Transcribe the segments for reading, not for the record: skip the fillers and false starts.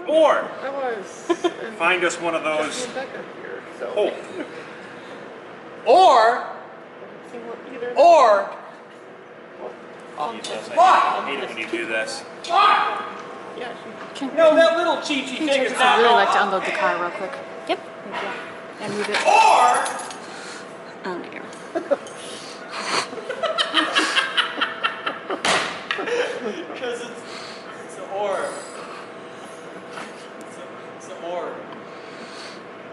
Or I was. find us one of those. Here, so. Oh. Or I hate it when you do this. Yeah, No, that little cheat-cheat thing is I'd not really going like to on. unload the car real quick. Yep. Thank you. And move it. Or Oh, dear. because it's an or. It's an or.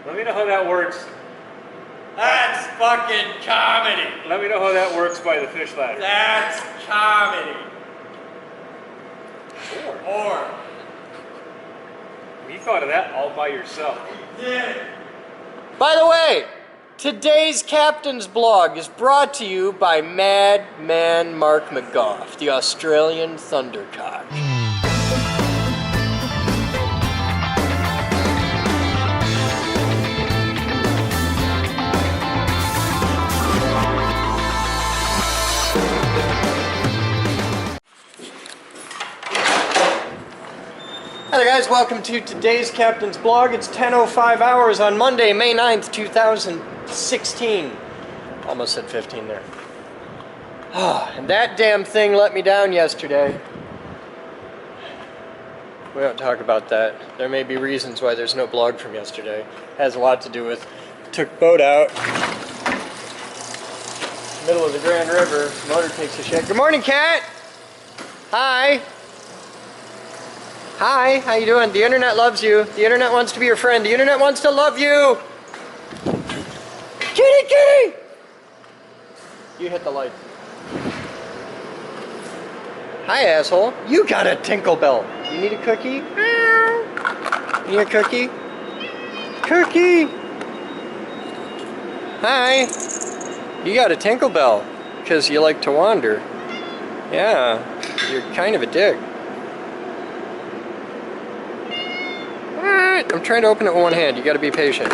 let me know how that works. That's fucking comedy. Let me know how that works by the fish ladder. That's comedy. Or. You thought of that all by yourself. Yeah. By the way, today's captain's blog is brought to you by Madman Mark McGough, the Australian Thundercock. Hello guys, welcome to today's Captain's Blog. It's 10:05 hours on Monday, May 9th, 2016. Almost said 15 there. And that damn thing let me down yesterday. We don't talk about that. There may be reasons why there's no blog from yesterday. Has a lot to do with, took boat out, middle of the Grand River, motor takes a shit. Good morning, Cat! Hi! Hi, how you doing? The internet loves you. The internet wants to be your friend. The internet wants to love you. Kitty, kitty! You hit the light. Hi, asshole. You got a tinkle bell. You need a cookie? You need a cookie? Cookie! Hi. You got a tinkle bell because you like to wander. Yeah, you're kind of a dick. Alright, I'm trying to open it with one hand. You gotta be patient.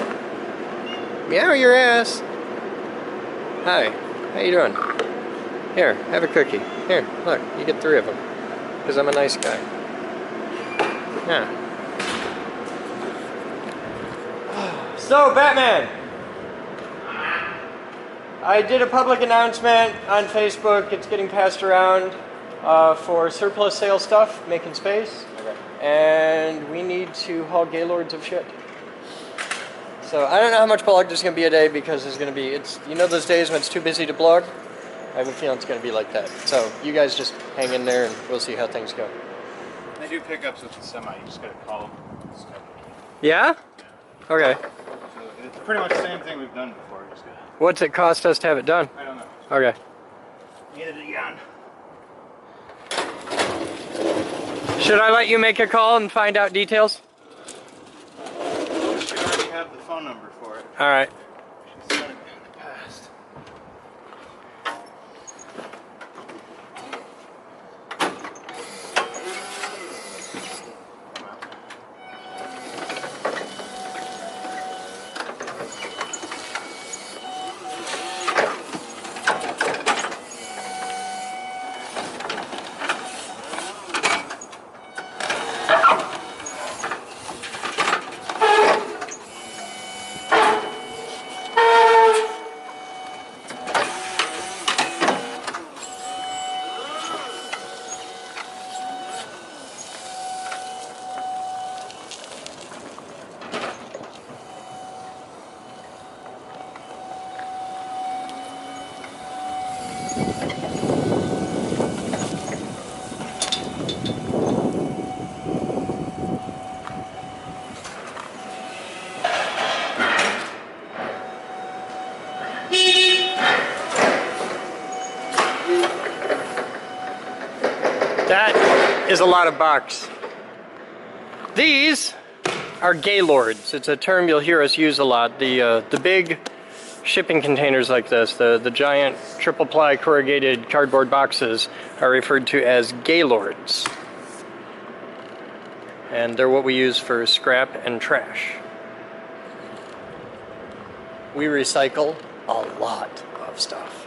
Meow your ass. Hi, how you doing? Here, have a cookie. Here, look, you get 3 of them. Because I'm a nice guy. Yeah. So, Batman! I did a public announcement on Facebook. It's getting passed around for surplus sale stuff, making space. And we need to haul gaylords of shit. So I don't know how much blog there's going to be a day because there's going to be, it's, you know those days when it's too busy to blog? I have a feeling it's going to be like that. So you guys just hang in there and we'll see how things go. They do pickups with the semi. You just gotta call them. Yeah? Okay. So it's pretty much the same thing we've done before. Just gotta, What's it cost us to have it done? I don't know. Okay. Neither do Jan. Should I let you make a call and find out details? You should already have the phone number for it. Alright. She's done it in the past. That is a lot of box. These are gaylords. It's a term you'll hear us use a lot. The big shipping containers like this, the giant triple ply corrugated cardboard boxes, are referred to as gaylords. And they're what we use for scrap and trash. We recycle a lot of stuff.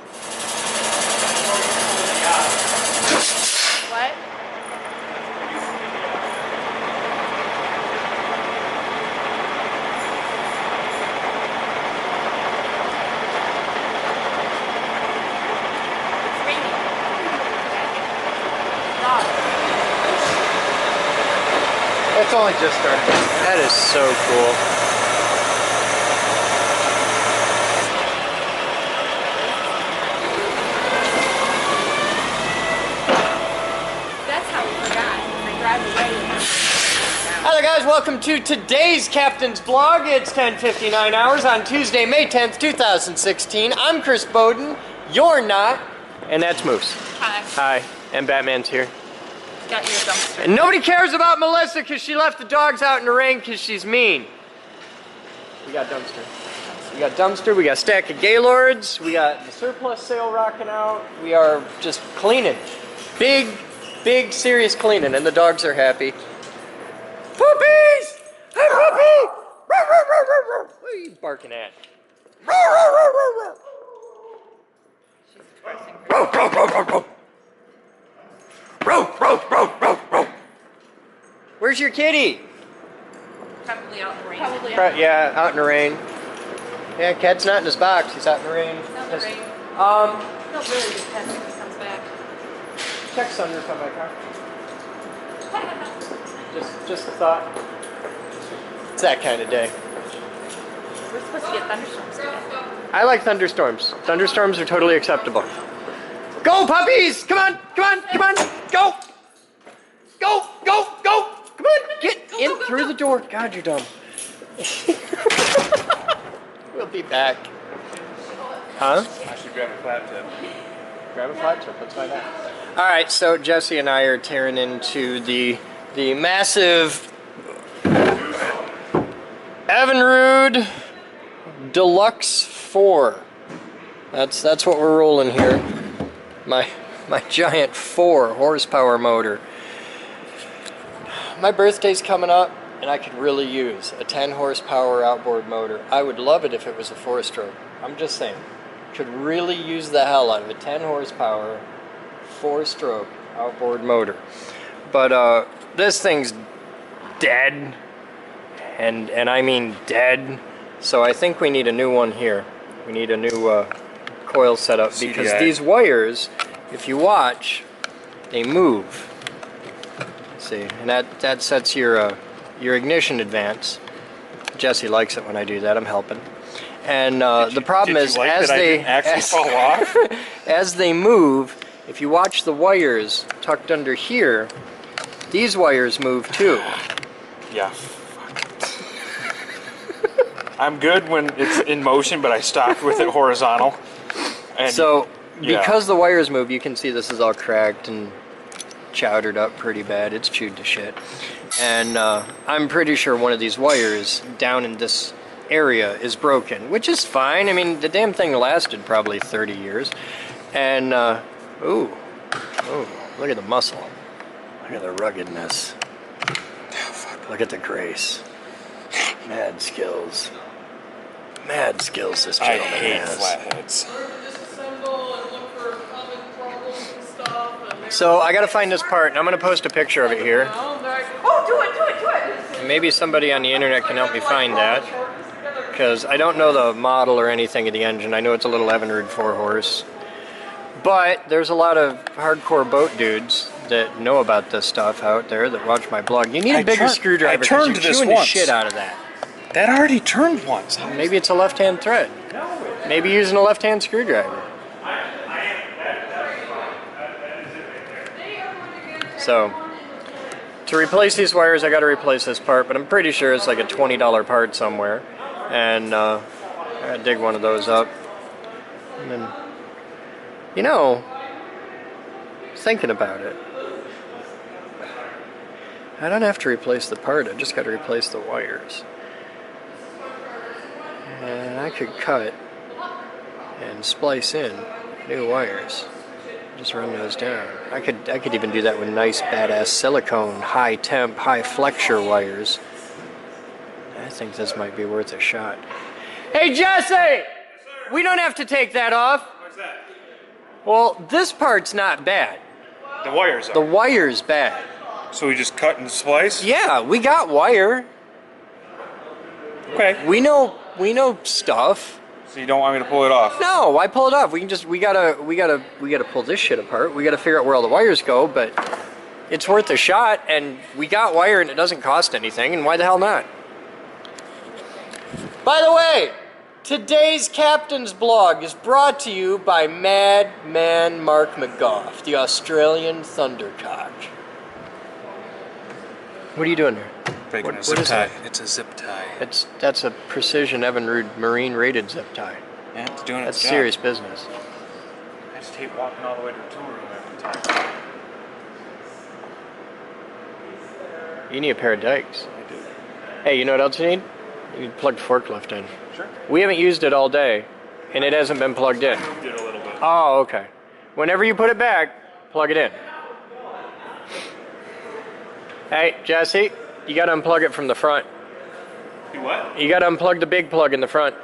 What? It's only just starting. That is so cool. That's how we forgot. I drive away. Hi there guys, welcome to today's Captain's Blog. It's 10:59 hours on Tuesday, May 10th, 2016. I'm Chris Boden, you're not, and that's Moose. Hi. Hi, and Batman's here. Got your dumpster. And nobody cares about Melissa because she left the dogs out in the rain because she's mean. We got Dumpster. We got Dumpster, we got Stack of Gaylords, we got the surplus sale rocking out. We are just cleaning. Big, serious cleaning, and the dogs are happy. Puppies! Hey, puppy! What are you barking at? She's expressing Where's your kitty? probably out in the rain. Probably Yeah, out in the rain. Yeah, cat's not in his box. He's out in the rain. out in the rain. Um, He'll really get pissed when he comes back. check sunroof on my car. Just a thought. It's that kind of day. We're supposed to get thunderstorms today. I like thunderstorms. Thunderstorms are totally acceptable. Go, puppies! Come on! Go! Go! Come on! Get in through the door. God, you're dumb. We'll be back. Huh? I should grab a flat tip. Grab a flat tip. Let's find out. All right, so Jesse and I are tearing into the massive Evinrude Deluxe 4. That's what we're rolling here. My giant 4 horsepower motor. My birthday's coming up, and I could really use a 10 horsepower outboard motor. I would love it if it was a 4-stroke. I'm just saying. Could really use the hell out of a 10 horsepower 4-stroke outboard motor. But this thing's dead, and I mean dead. So I think we need a new one here. We need a new coil setup because CDI. these wires, if you watch, they move. See, and that sets your ignition advance. Jesse likes it when I do that. I'm helping. And the problem is, as they move, if you watch the wires tucked under here, these wires move too. Yeah. I'm good when it's in motion, but I stopped with it horizontal. And So, yeah. because the wires move, you can see this is all cracked and chowdered up pretty bad. It's chewed to shit. And I'm pretty sure one of these wires down in this area is broken, which is fine. I mean, the damn thing lasted probably 30 years. And, ooh, look at the muscle. Look at the ruggedness. Look at the grace. Mad skills. This I gentleman hate has. flatheads. So I gotta find this part, and I'm gonna post a picture of it here. Oh, do it! And maybe somebody on the internet can help me find that, because I don't know the model or anything of the engine. I know it's a little Evinrude 4-horse. But there's a lot of hardcore boat dudes that know about this stuff out there that watch my blog. You need a bigger screwdriver because you're chewing the shit out of that. That already turned once. Maybe it's a left-hand thread. Maybe using a left-hand screwdriver. So, to replace these wires, I got to replace this part, but I'm pretty sure it's like a $20 part somewhere. And I gotta dig one of those up. And then, you know, thinking about it, I don't have to replace the part, I just got to replace the wires. And I could cut and splice in new wires. Just run those down. I could even do that with nice badass silicone, high temp, high flexure wires. I think this might be worth a shot. Hey Jesse! Yes, we don't have to take that off. What's that? Well, this part's not bad. The wires are. The wire's bad. So we just cut and splice? Yeah, we got wire. Okay. We know stuff. So you don't want me to pull it off? No, why pull it off? We gotta pull this shit apart. We gotta figure out where all the wires go, but it's worth a shot, and we got wire and it doesn't cost anything, and why the hell not? By the way, today's captain's blog is brought to you by Madman Mark McGough, the Australian Thundercock. What are you doing there? Breaking a What zip is tie. that? It's a zip tie. That's a precision Evinrude Marine rated zip tie. Yeah, it's doing That's its job. serious business. I just hate walking all the way to the tool room every time. You need a pair of dikes. I do. Hey, you know what else you need? You need to plug the forklift in. Sure. We haven't used it all day, and it hasn't been plugged in. Moved it a little bit. Oh, okay. Whenever you put it back, plug it in. Hey, Jesse, you gotta unplug it from the front. Do what? You gotta unplug the big plug in the front.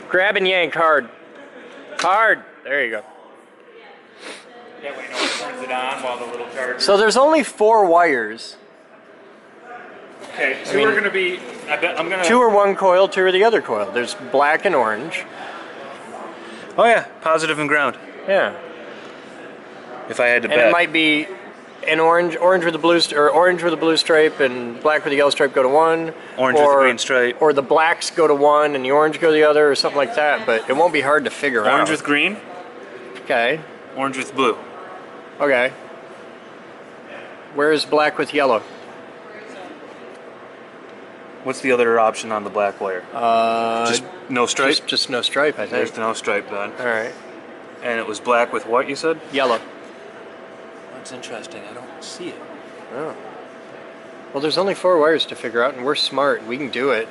Grab and yank hard. Hard. There you go. That way no one turns it on while the little charger... So there's only 4 wires. Okay, so mean- we're gonna be... I'm gonna... 2 are one coil, 2 are the other coil. There's black and orange. Oh yeah, positive and ground. Yeah. If I had to And it might be an orange with the blue, or orange with the blue stripe, and black with the yellow stripe go to one. Orange with the green stripe. Or the blacks go to one, and the orange go to the other, or something like that. But it won't be hard to figure out. Orange with green, Okay. orange with blue. Okay. Where's black with yellow? What's the other option on the black wire? Just no stripe? Just no stripe, I There's think. no stripe then. All right. And it was black with what, you said? Yellow. That's interesting. I don't see it. Oh. Well, there's only 4 wires to figure out, and we're smart. We can do it.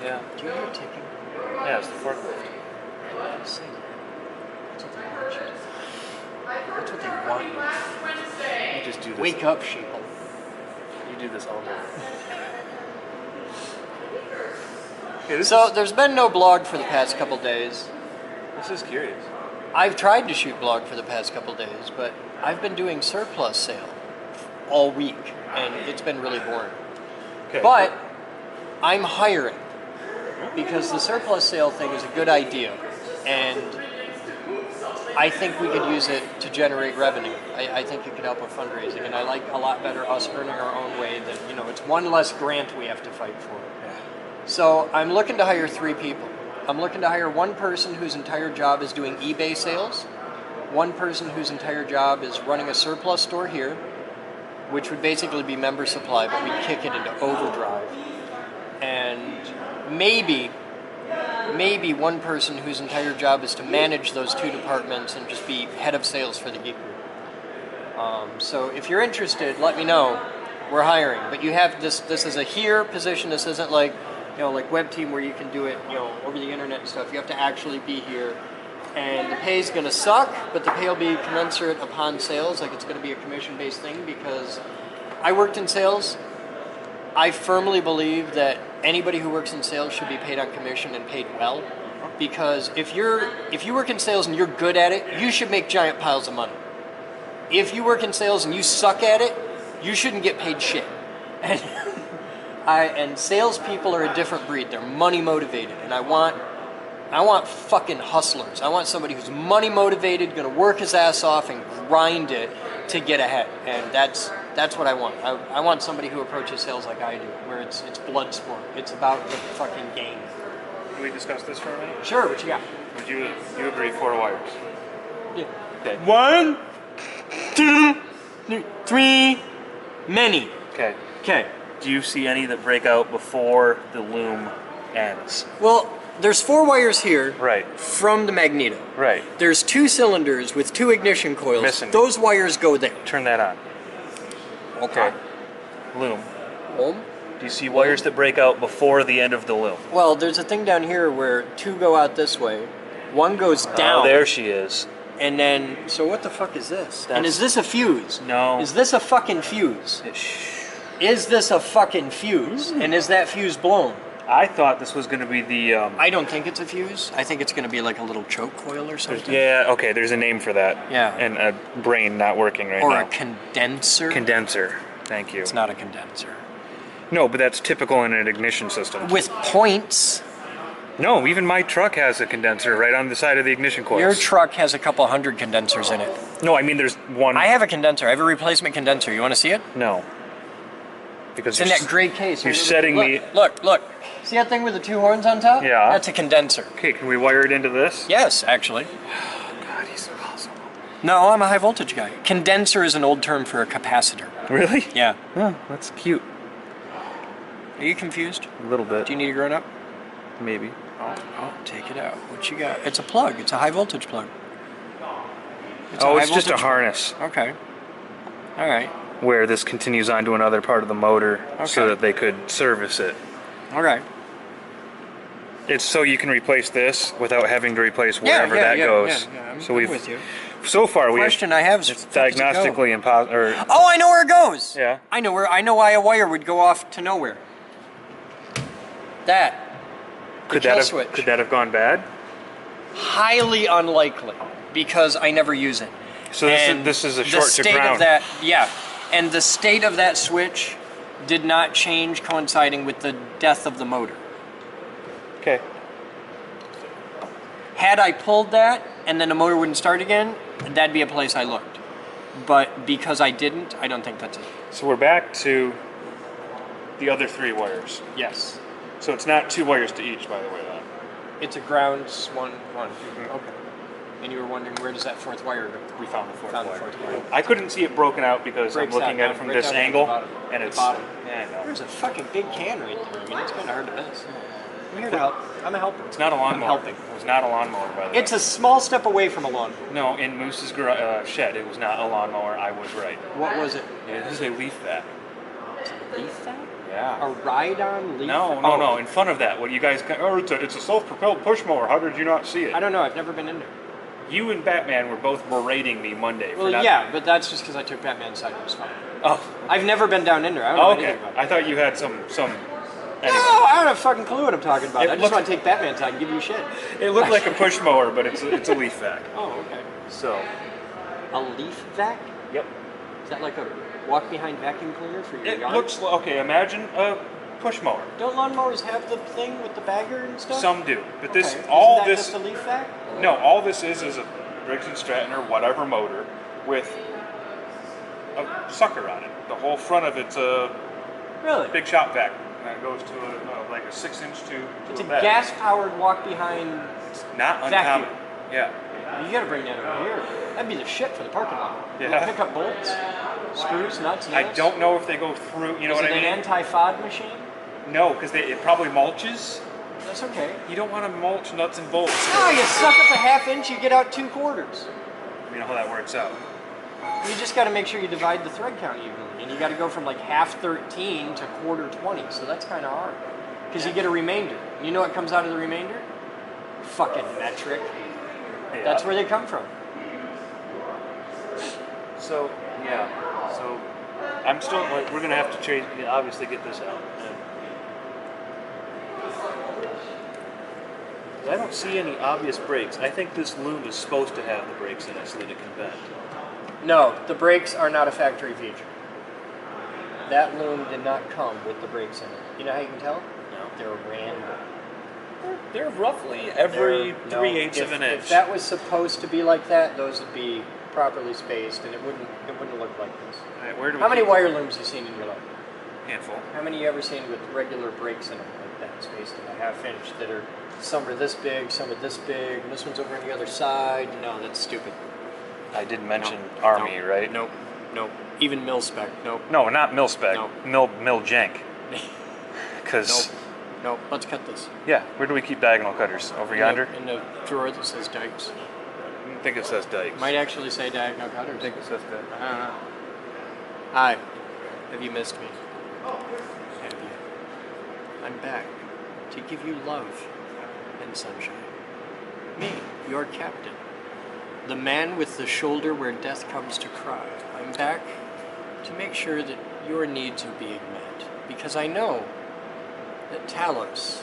Yeah. Do you hear it ticking? Yeah, it's the forklift. That's what they want. You just do this. Wake up, sheeple. You do this all day. Okay, So there's been no blog for the past couple days. this is curious. I've tried to shoot blog for the past couple days, but I've been doing surplus sale all week, and it's been really boring. Okay. But I'm hiring because the surplus sale thing is a good idea, and I think we could use it to generate revenue. I think it could help with fundraising, and I like a lot better us earning our own way than, it's one less grant we have to fight for. So I'm looking to hire 3 people. I'm looking to hire one person whose entire job is doing eBay sales, one person whose entire job is running a surplus store here, which would basically be member supply, but we'd kick it into overdrive, and maybe one person whose entire job is to manage those 2 departments and just be head of sales for the geek group. So if you're interested, let me know. We're hiring, but you have this is a here position. This isn't like like web team where you can do it over the internet and stuff. You have to actually be here, and the pay's gonna suck, but the pay will be commensurate upon sales. Like, it's gonna be a commission-based thing, because I worked in sales. I firmly believe that anybody who works in sales should be paid on commission and paid well, because if you work in sales and you're good at it, you should make giant piles of money. If you work in sales and you suck at it, you shouldn't get paid shit. And salespeople are a different breed. They're money motivated, and I want fucking hustlers. I want somebody who's money motivated, going to work his ass off and grind it to get ahead. And that's what I want. I want somebody who approaches sales like I do, where it's blood sport. It's about the fucking game. Can we discuss this for a minute? Sure, what you got? Would you agree 4 wires? Yeah. Okay. 1, 2, 3, many. Okay. Okay. Do you see any that break out before the loom ends? Well, there's 4 wires here. Right. From the magneto. Right. There's 2 cylinders with 2 ignition coils. Missing. Those wires go there. Turn that on. Okay. Loom. Home? Do you see wires that break out before the end of the loom? Well, there's a thing down here where 2 go out this way, 1 goes down. Oh, there she is. And then, so what the fuck is this? And is this a fuse? No. Is this a fucking fuse? Is this a fucking fuse? And is that fuse blown? I thought this was going to be the... I don't think it's a fuse. I think it's going to be like a little choke coil or something. Yeah, okay, there's a name for that. Yeah. And a brain not working right Or now. a condenser. Condenser. Thank you. It's not a condenser. No, but that's typical in an ignition system. With points. No, even my truck has a condenser right on the side of the ignition coils. Your truck has a couple hundred condensers in it. No, I mean there's one. I have a condenser. I have a replacement condenser. You want to see it? No. Because It's in that gray case. you're setting look, me. Look. See that thing with the 2 horns on top? Yeah. That's a condenser. Okay, can we wire it into this? Yes, actually. God, he's impossible. No, I'm a high voltage guy. Condenser is an old term for a capacitor. Really? Yeah. Oh, that's cute. Are you confused? A little bit. Do you need a grown up? Maybe. Oh, take it out. What you got? It's a plug. It's a high voltage plug. It's high just a voltage- harness Okay. All right. where this continues on to another part of the motor so Okay. that they could service it. All right. It's so you can replace this without having to replace wherever that goes. Yeah. I'm So with you. so far we Question I have is, it's where does it go? diagnostically impossible. Oh, I know where it goes. Yeah. I know why a wire would go off to nowhere. That. Could kill that switch. have gone bad? Highly unlikely because I never use it. So And this is a the short to state ground. of that, yeah, and the state of that switch did not change coinciding with the death of the motor. Okay. Had I pulled that and then the motor wouldn't start again, that'd be a place I looked. But because I didn't, I don't think that's it. So we're back to the other 3 wires. Yes, So it's not 2 wires to each, by the way, then. it's a ground one. Okay. And you were wondering where does that 4th wire go? We found the 4th Found the wire. 4th wire. I couldn't see it broken out because Breaks I'm looking out at it from down- this right down angle, at the bottom. and The it's bottom. Yeah, I know. There's a fucking big can right there. I mean, it's kind of hard to miss. I'm here to help. I'm a helper. It's not a lawnmower. I'm helping. It was not a lawnmower, by the way. It's a small step away from a lawn. No, in Moose's shed, it was not a lawnmower. I was right. What was it? It is a leaf vac. Leaf vac? Yeah. A ride-on leaf? No, Oh. no. In front of that, what you guys? It's a self-propelled push mower. How did you not see it? I don't know. I've never been in there. You and Batman were both berating me Monday for Well, not. yeah, but that's just because I took Batman's side. It was fine. Oh. I've never been down in there. I don't know Oh, anything okay. about it. I thought you had some. Anyway, No, I don't have a fucking clue what I'm talking about. It I just looked- want to take Batman's side and give you shit. it looked like a push mower, but it's a leaf vac. Oh, okay. So. A leaf vac? Yep. Is that like a walk-behind vacuum cleaner for your It yard? looks okay. Imagine a push mower. Don't lawnmowers have the thing with the bagger and stuff? Some do, but this Okay. all Isn't that this. just a leaf vac? No, all this is a Briggs and Stratton or whatever motor with a sucker on it. The whole front of it's a Really? big shop vac, and it goes to like a 6-inch tube. It's a bag. gas-powered walk-behind. Not vacuum. uncommon. Yeah. You gotta bring that over here. That'd be the shit for the parking lot. You Yeah. pick up bolts, screws, nuts, I nails. don't know if they go through. You know Is what it I mean? an anti-FOD machine? No, because it probably mulches. That's okay. You don't want to mulch nuts and bolts. Oh, you suck up a half inch, you get out 2/4. You know how that works out. You just got to make sure you divide the thread count evenly, and you got to go from like half 13 to quarter 20. So that's kind of hard because you get a remainder. You know what comes out of the remainder? Fucking metric. Yeah. That's where they come from. So yeah. So I'm still like we're gonna have to change. Obviously, get this out. I don't see any obvious brakes. I think this loom is supposed to have the brakes in it so that it can bend. No, the brakes are not a factory feature. That loom did not come with the brakes in it. You know how you can tell? No. They're random. They're roughly every No, 3/8 of an inch. If that was supposed to be like that, those would be properly spaced, and it wouldn't look like this. All right, where do we How many keep- wire looms have you seen in your life? Handful. How many you ever seen with regular brakes in them like that, spaced at a half inch? That are some are this big, some are this big, and this one's over on the other side. No, that's stupid. I did mention No. Army, No. right? Nope. Nope. Even mil spec. Nope. No, not mil spec. No. Mil jank. Because Nope. Nope. Let's cut this. yeah, where do we keep diagonal cutters? Over yonder? In the drawer that says Dykes. I think it says dikes. Might actually say diagonal cutters. I think it says that. I don't know. Hi. Have you missed me? Have you? I'm back to give you love and sunshine. Me, your captain. The man with the shoulder where death comes to cry. I'm back to make sure that your needs are being met. Because I know that Talos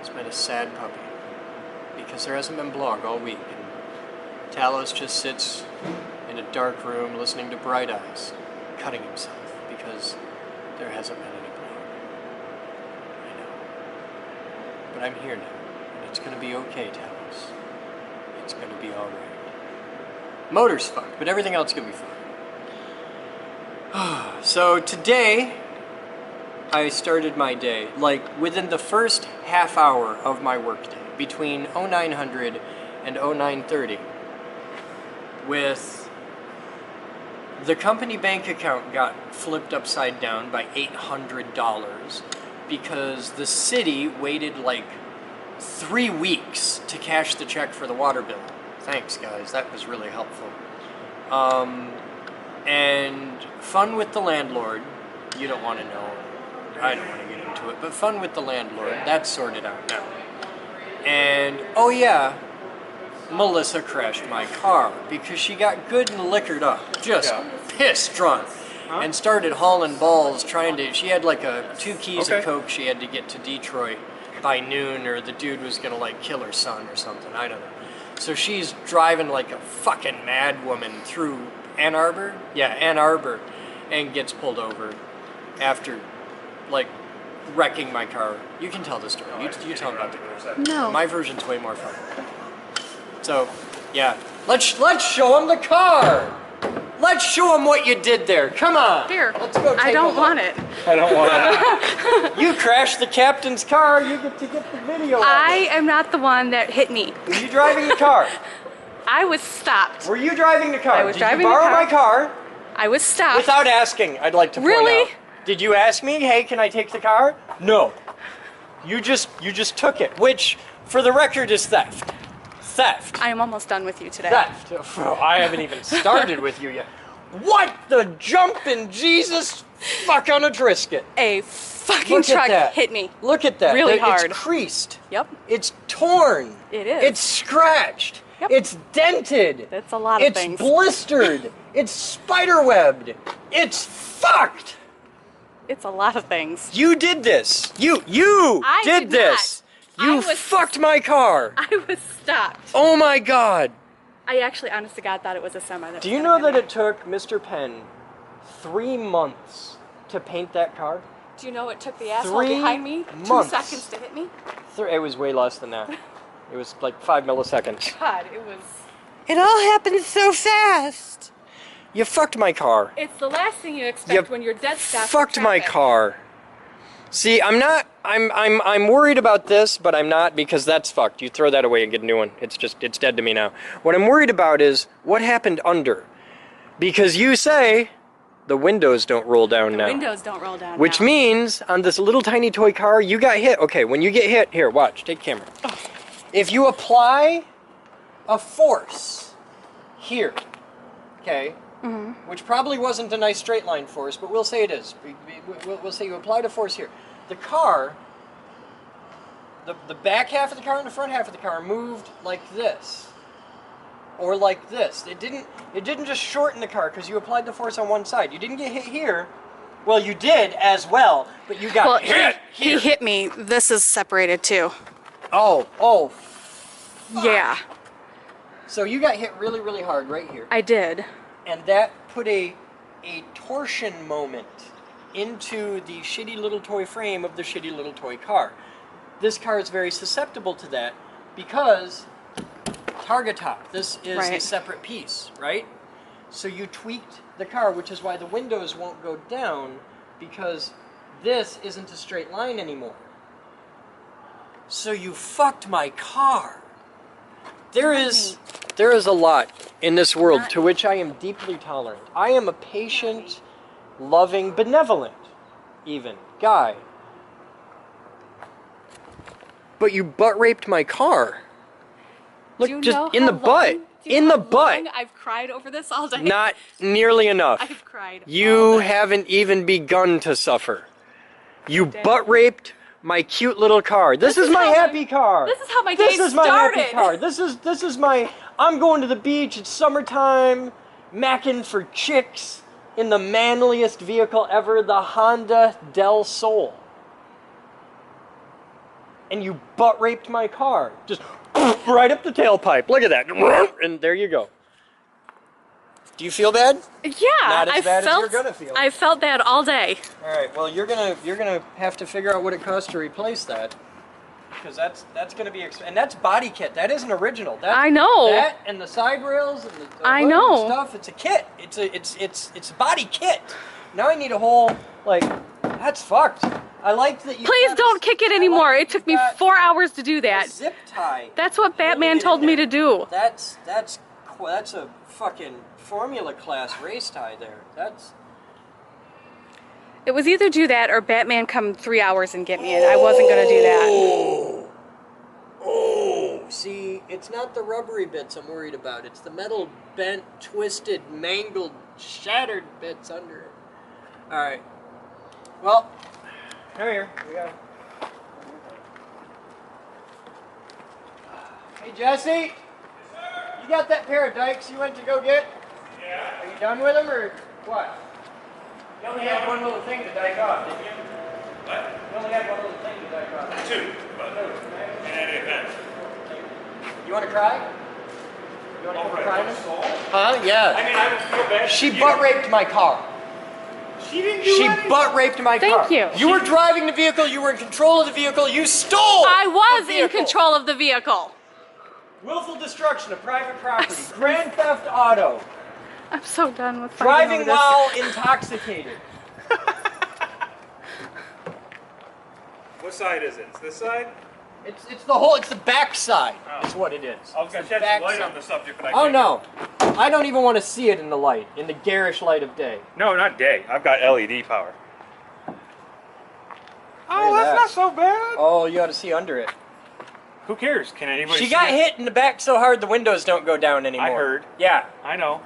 has been a sad puppy. Because there hasn't been blog all week. And Talos just sits in a dark room listening to Bright Eyes, cutting himself because there hasn't been any blog. I know. but I'm here now. And it's gonna be okay, Talos. It's gonna be alright. Motor's fucked, but everything else is gonna be fine. So today, I started my day, like within the first half hour of my workday, between 0900 and 0930, with the company bank account got flipped upside down by $800 because the city waited like 3 weeks to cash the check for the water bill. Thanks, guys. That was really helpful. And fun with the landlord. You don't want to know. I don't want to get into it. But fun with the landlord. That's sorted out now. And, oh yeah, Melissa crashed my car because she got good and liquored up. Just pissed drunk. And started hauling balls trying to... She had like 2 keys of coke she had to get to Detroit by noon, or the dude was going to like kill her son or something. I don't know. So she's driving like a fucking mad woman through Ann Arbor? Yeah, Ann Arbor. And gets pulled over after, like, wrecking my car. You can tell the story. You tell about the car. No. My version's way more fun. So, yeah. Let's show him the car! Let's show him what you did there. Come on. Here. Let's go take I a don't look. want it. I don't want it. You crashed the captain's car. You get to get the video of I it. am not the one that hit me. Were you driving the car? I was stopped. Were you driving the car? I was driving Did you the borrow car. my car? I was stopped. Without asking, I'd like to point Really? out. Did you ask me, hey, can I take the car? No. You just took it, which, for the record, is theft. Theft. I am almost done with you today. Theft. I haven't even started with you yet. What the jumpin' Jesus fuck on a Trisket? A fucking Look at truck that. hit me. Look at that. Really hard. It's creased. Yep. It's torn. It is. It's scratched. Yep. It's dented. That's a lot of It's things. blistered. It's spiderwebbed. It's fucked. It's a lot of things. You did this. You I did did this. not. You I was- fucked my car. I was stopped. Oh my god. I actually, honest to God, thought it was a semi. Do you know that it took Mr. Penn 3 months to paint that car? Do you know it took the asshole 3 behind me 2 months. seconds to hit me? It was way less than that. It was like 5 milliseconds. God, it was. It all happened so fast. You fucked my car. It's the last thing you expect when you're dead stopped. in Fucked my traffic. car. See, I'm not. I'm worried about this, but I'm not, because that's fucked. You throw that away and get a new one. It's dead to me now. What I'm worried about is what happened under, because you say the windows don't roll down now. Windows don't roll down. Which now. means on this little tiny toy car, you got hit. Okay, when you get hit, here, watch, take camera. If you apply a force here, okay, which probably wasn't a nice straight line force, but we'll say it is. We'll say you applied a force here. The car, the back half of the car and the front half of the car moved like this, or like this. It didn't just shorten the car because you applied the force on one side. You didn't get hit here. Well, you did as well, but you got hit he here. hit me. This is separated too. Oh. Yeah, So you got hit really, really hard right here. I did. And that put a torsion moment into the shitty little toy frame of the shitty little toy car. This car is very susceptible to that because targa top. This is a Right. separate piece, right? So you tweaked the car, which is why the windows won't go down, because this isn't a straight line anymore. So you fucked my car. There is a lot in this world to which I am deeply tolerant. I am a patient, loving, benevolent, even, guy. But you butt raped my car. Look, Do you just know in how the butt. long- do you In know the how butt. long I've cried over this all day. Not nearly enough. I've cried. all You day. haven't even begun to suffer. You butt raped my cute little car. This is my how my- happy car. this is how my This day is my happy started. car. This is my. I'm going to the beach. It's summertime. Macking for chicks in the manliest vehicle ever, the Honda Del Sol. And you butt raped my car. Just right up the tailpipe. Look at that. And there you go. Do you feel bad? Yeah, Not as I bad as felt. you're gonna feel. I felt bad all day. All right. Well, you're gonna have to figure out what it costs to replace that. because that's going to be and that's body kit. That isn't original. That, I know. That and the side rails and the I hood know. and stuff. It's a kit. It's a body kit. Now I need a whole that's fucked. I like that you. Please don't kick it anymore. It took me got 4 hours to do a that. zip tie. That's what Batman Get in told me there. to do. That's a fucking Formula class race tie there. That's. It was either do that or Batman come 3 hours and get me, and I wasn't gonna do that. Oh, see, it's not the rubbery bits I'm worried about. It's the metal bent, twisted, mangled, shattered bits under it. All right. Well, here we go. Hey, Jesse. Yes, sir. You got that pair of dikes you went to go get? Yeah. Are you done with them or what? You only had one little thing to dike off, didn't you? What? You only had one little thing to dike off. Two, but in any event. You want to cry? You want to come crying? Soul? Huh? Yeah. I mean, I would feel bad. She butt raped my car. She didn't do She anything. butt raped my car. Thank you. You were driving the vehicle. You were in control of the vehicle. You stole. I was the in vehicle. control of the vehicle. Willful destruction of private property. Grand theft auto. I'm so done with fighting Driving over this. while intoxicated. What side is it? It's this side? It's the whole. It's the back side. Oh. Is what it is. I was going It's to the shed some light backside. on the subject, but I Oh can't. no. I don't even want to see it in the light, in the garish light of day. No, not day. I've got LED power. Oh, Look at that's that. not so bad. Oh, you ought to see under it. Who cares? Can anybody She see got it? hit in the back so hard the windows don't go down anymore. I heard. Yeah. I know.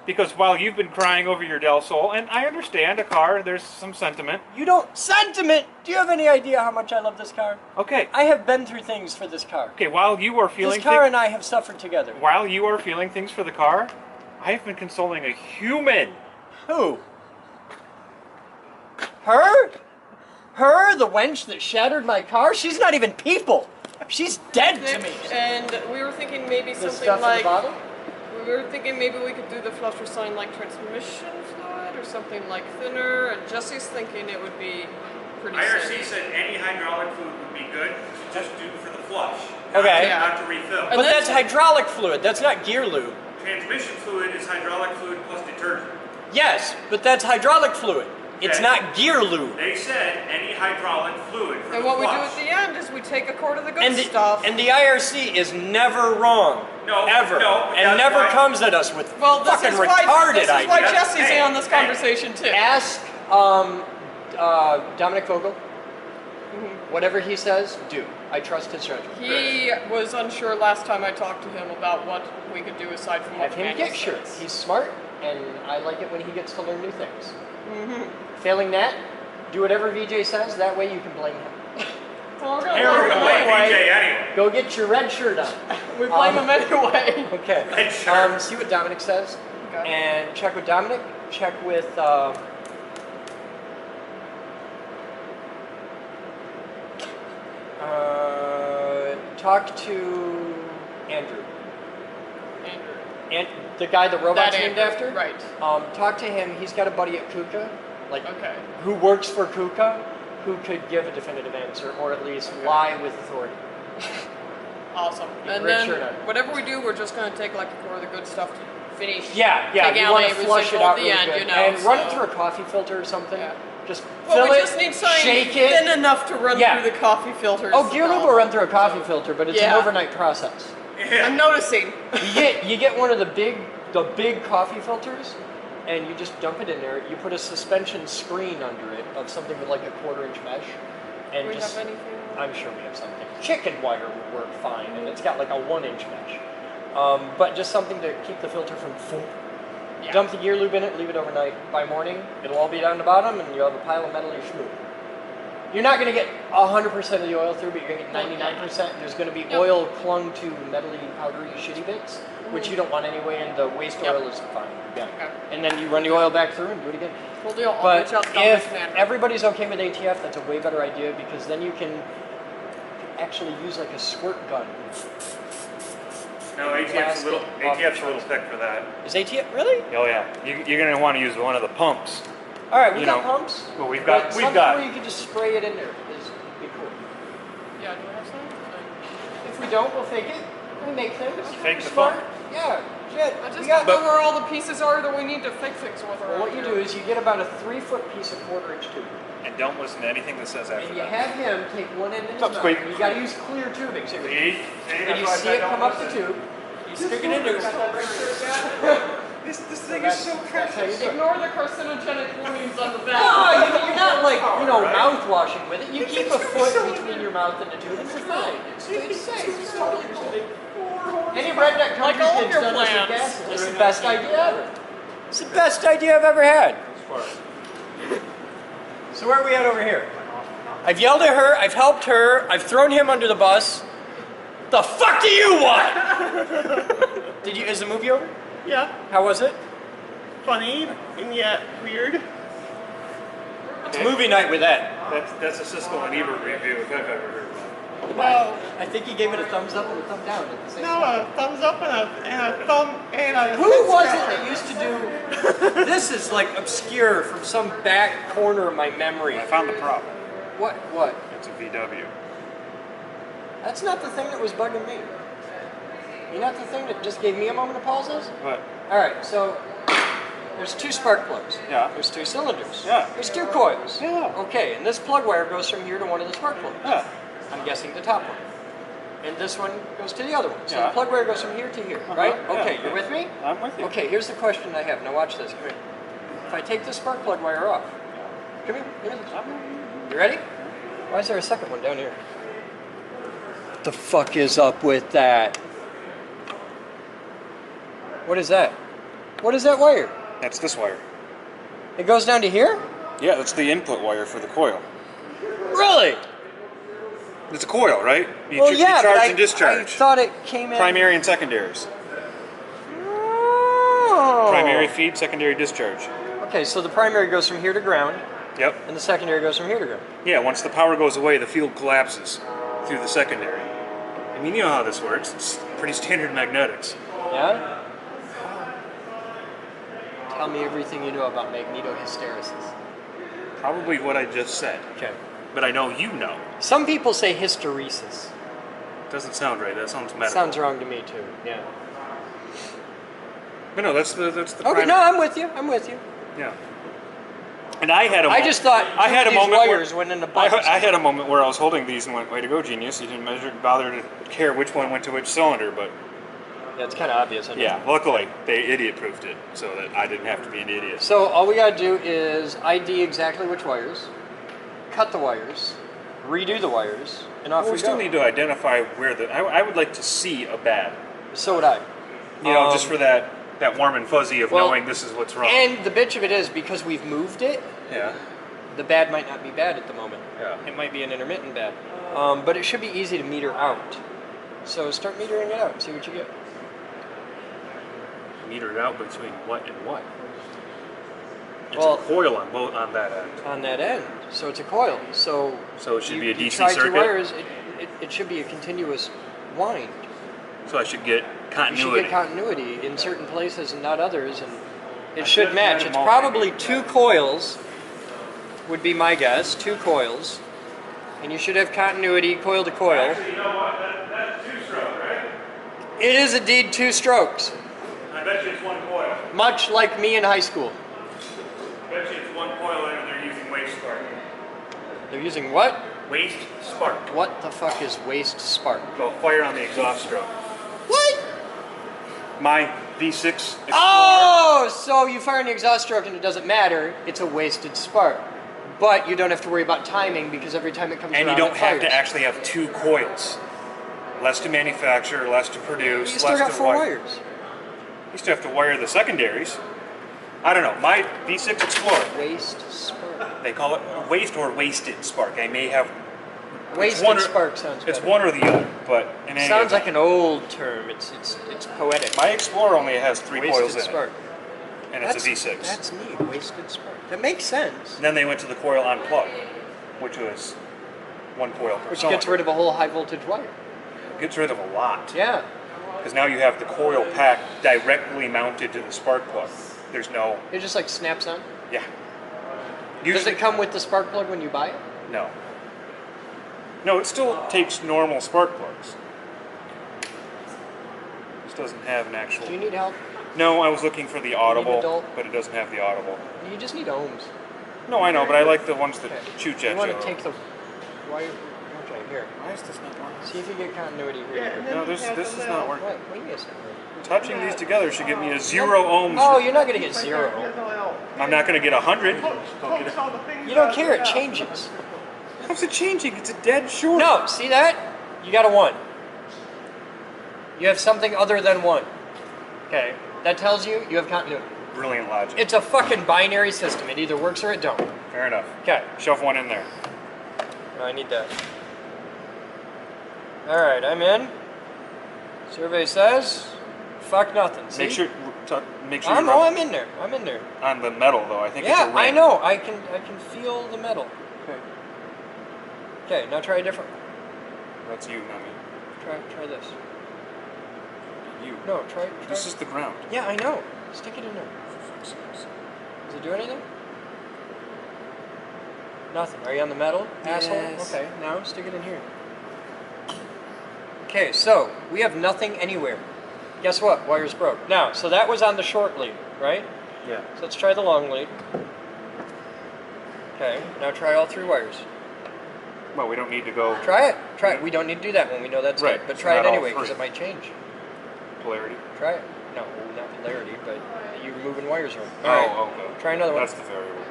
Because while you've been crying over your Del Sol, and I understand a car, there's some sentiment. You don't sentiment. Do you have any idea how much I love this car? Okay. I have been through things for this car. Okay, while you are feeling This car and I have suffered together. while you are feeling things for the car, I have been consoling a human. Who? Her? Her, the wench that shattered my car? She's not even people. She's dead to me. And we were thinking maybe The something stuff in like the bottle? we were thinking maybe we could do the flutter sign like transmission fluid or something like thinner. And Jesse's thinking it would be pretty IRC safe. said any hydraulic fluid would be good, just do for the flush. Okay. Yeah. Not to refill. But that's hydraulic fluid. That's not gear lube. Transmission fluid is hydraulic fluid plus detergent. Yes, but that's hydraulic fluid. It's Okay. not gear lube. They said any hydraulic fluid for And the what we do flush. at the end is we take a quart of the good And stuff. the IRC is never wrong. No, Ever. no, and that's never why- comes at us with well, this fucking is retarded why this is why ideas. Jesse's Hey, in on this hey. conversation too. Ask Dominic Vogel. Whatever he says, do. I trust his judgment. He was unsure last time I talked to him about what we could do aside from what Have the him manual get shirts. says. He's smart, and I like it when he gets to learn new things. Failing that, do whatever VJ says. That way you can blame him. Well, we're gonna Hey, we're blame gonna him blame anyway. VJ anyway. Go get your red shirt on. We blame him anyway. Okay. Red shirt. See what Dominic says, Okay. and check with Dominic. Check with. Talk to Andrew. Andrew. And the guy the robot's That named Andrew, after. right. Talk to him. He's got a buddy at KUKA, like Okay. who works for KUKA, who could give a definitive answer or at least lie with authority. Awesome. Yeah, And red then shirt on. whatever we do, we're just going to take like a quart of the good stuff to finish. Yeah. Take You out want to every flush it single out at really the end, good, you know. and run it so- through a coffee filter or something. Yeah. Just Well, fill we it, just need something shake it. thin enough to run Yeah. through the coffee filters. Oh, gear lube will run through a coffee filter, but it's an Yeah. overnight process. I'm noticing. You get one of the big coffee filters, and you just dump it in there. You put a suspension screen under it of something with like a 1/4-inch mesh, and Do we just have anything? I'm sure we have something. Chicken wire would work fine, and it's got like a 1-inch mesh, but just something to keep the filter from. Yeah. Dump the gear lube in it, leave it overnight. By morning, it'll all be down the bottom, and you'll have a pile of metally schmoo. You're not going to get 100% of the oil through, but you're going to get 99%. There's going to be Yep. oil clung to metally, powdery, shitty bits, which you don't want anyway, and the waste Yep. oil is fine. Yeah. Okay. And then you run the oil back through and do it again. We'll deal. I'll But reach out to Dominic if Manor. everybody's okay with ATF, that's a way better idea, because then you can actually use like a squirt gun. No, ATF's a little thick for that. Is ATF really? Oh yeah, you're gonna want to use one of the pumps. All right, we You got know, pumps. well, we've but got- something where you can just spray it in there is be cool. Yeah, do I have some? don't, we'll fake it. We make things. Fake the Smart. fun. Yeah, shit. I just We don't got, know where all the pieces are that we need to fix things with. well, what you do is you get about a 3-foot piece of 1/4-inch tube. And don't listen to anything that says after And you that. have him take one end in his Stop, mouth. squeak. And you gotta use clear tubing. So See? and you see it come up the tube. You stick it in there. This thing is so That's how you do it. Ignore the carcinogenic warnings on the No, back. you're not like, mouth washing with it. You keep a foot between your mouth and the tube and you're fine. It's safe. It's totally cool. Any redneck Like country all kid's your done this with plants. gas. It's the best idea ever. It's the best idea I've ever had. So where are we at over here? I've yelled at her, I've helped her, I've thrown him under the bus. The fuck do you want? Is the movie over? Yeah, How was it? funny and yet weird. It's movie night with Ed. That's a Siskel and Ebert review if I've ever heard one. Well, I think he gave it a thumbs up and a thumb down at the same no, time. a thumbs up and a thumb and a. Who was it that used to do? This is like obscure from some back corner of my memory. I found the problem. What? It's a VW. That's not the thing that was bugging me. You know the thing that just gave me a moment of pauses? What? All right, so there's 2 spark plugs. Yeah. There's 2 cylinders. Yeah. There's 2 coils. Yeah. Okay, and this plug wire goes from here to one of the spark plugs. Yeah. I'm guessing the top one. And this one goes to the other one. So Yeah. the plug wire goes from here to here, right? Yeah. Okay, you're with me? I'm with you. Okay, here's the question I have. Now watch this. Come here. If I take the spark plug wire off, come here. Give me this. You ready? Why is there a second one down here? What the fuck is up with that? What is that? What is that wire? That's this wire. It goes down to here? Yeah, that's the input wire for the coil. Really? It's a coil, right? You Well, you yeah, charge but and discharge. I thought it came in. Primary and secondaries. Oh. Primary feed, secondary discharge. Okay, so the primary goes from here to ground, Yep. and the secondary goes from here to ground. Yeah, once the power goes away, the field collapses through the secondary. I mean, you know how this works. It's pretty standard magnetics. Yeah? Tell me everything you know about magnetohysteresis. Probably what I just said. Okay. But I know you know. Some people say hysteresis. Doesn't sound right. That sounds medical. Sounds wrong to me too. Yeah. But no, that's the Okay, primary. no, I'm with you. I'm with you. Yeah. And I had a I just thought I had a these moment wires where, went in the box. I had a moment where I was holding these and went, "Way to go, genius! You didn't bother to care which one went to which cylinder." But Yeah, it's kind of obvious. Isn't it? yeah, luckily they idiot-proofed it so that I didn't have to be an idiot. So all we gotta do is ID exactly which wires, cut the wires, redo the wires, and off Well, we we still go. need to identify where the. I would like to see a bad. So would I. You know, just for that warm and fuzzy of well, knowing this is what's wrong. And the bitch of it is because we've moved it, Yeah. the bad might not be bad at the moment. Yeah. It might be an intermittent bad. But it should be easy to meter out. So start metering it out and see what you get. Meter it out between what and what. It's Well- a coil on that end. On that end. So it's a coil. So So it should be a you DC tried circuit. your wires, it should be a continuous wind. So I should get You should continuity. get continuity in certain places and not others, and it I should bet match. you It's them all probably maybe. 2 coils, would be my guess. 2 coils, and you should have continuity coil to coil. You know what? That's 2-stroke, right? It is indeed 2 strokes, I bet you it's 1 coil. much like me in high school. I bet you it's 1 coil and they're using waste spark. They're using what? Waste spark. What the fuck is waste spark? Go fire on the exhaust stroke. What? My V6 Explorer. Oh, so you fire an exhaust stroke and it doesn't matter. It's a wasted spark. But you don't have to worry about timing because every time it comes And around, you don't it have fires. to actually have 2 coils. Less to manufacture, less to produce, You still less got to 4 wire. wires. You still have to wire the secondaries. I don't know. My V6 Explorer, Waste spark. they call it waste or wasted spark. I may have. Wasted one or- spark sounds It's better. one or the other, but in any Sounds event, like an old term. It's poetic. my Explorer only has 3 coils Wasted in spark. it, and it's a V6. That's neat. Wasted spark. That makes sense. And then they went to the coil on plug, which was 1 coil per Which cylinder. gets rid of a whole high voltage wire. Gets rid of a lot. Yeah. Because now you have the coil pack directly mounted to the spark plug. There's no, It just like snaps on. yeah. Does Usually, it come with the spark plug when you buy it? no. No, it still takes normal spark plugs. This doesn't have an actual. Do you need help? No, I was looking for the audible, adult? but it doesn't have the audible. You just need ohms. No, I know, but I like the ones that Okay. shoot You at want you. to take the wire? Okay, here. Why is this not working? See if you get continuity here. Yeah, and then No, you this have is the not little- working. Wait a second. Touching these together should give me a 0 ohms. Oh, you're not going to get Right there, 0. here's the little- I'm not going to get 100. Pokes all the things You don't out, care, it yeah. changes. How's it changing? It's a dead short. No, see that? You got a 1. You have something other than 1. Okay, that tells you you have continuity. Brilliant logic. It's a fucking binary system. It either works or it don't. Fair enough. Okay, Shove one in there. no, I need that. All right, I'm in. Survey says, fuck nothing. See? Make sure. Make sure. I'm, you oh, rub I'm in there. I'm in there. on the metal though. I think it's a Yeah, ring. I know. I can feel the metal. Okay. Okay, now try a different one. That's you, not me. Try this. You. No, try. This is the ground. Yeah, I know. Stick it in there. Does it do anything? Nothing. Are you on the metal, asshole? Yes. Okay, now stick it in here. Okay, so we have nothing anywhere. Guess what? Wires broke. Now, so that was on the short lead, right? Yeah. So let's try the long lead. Okay, now try all 3 wires. Well, we don't need to go Try it. Try it. We don't need to do that when we know that's Right, good. But so try it not all anyway because 3. it might change. polarity. Try it. No, not polarity, but you're moving wires around. Oh, All right. okay. Try another one. That's the variable.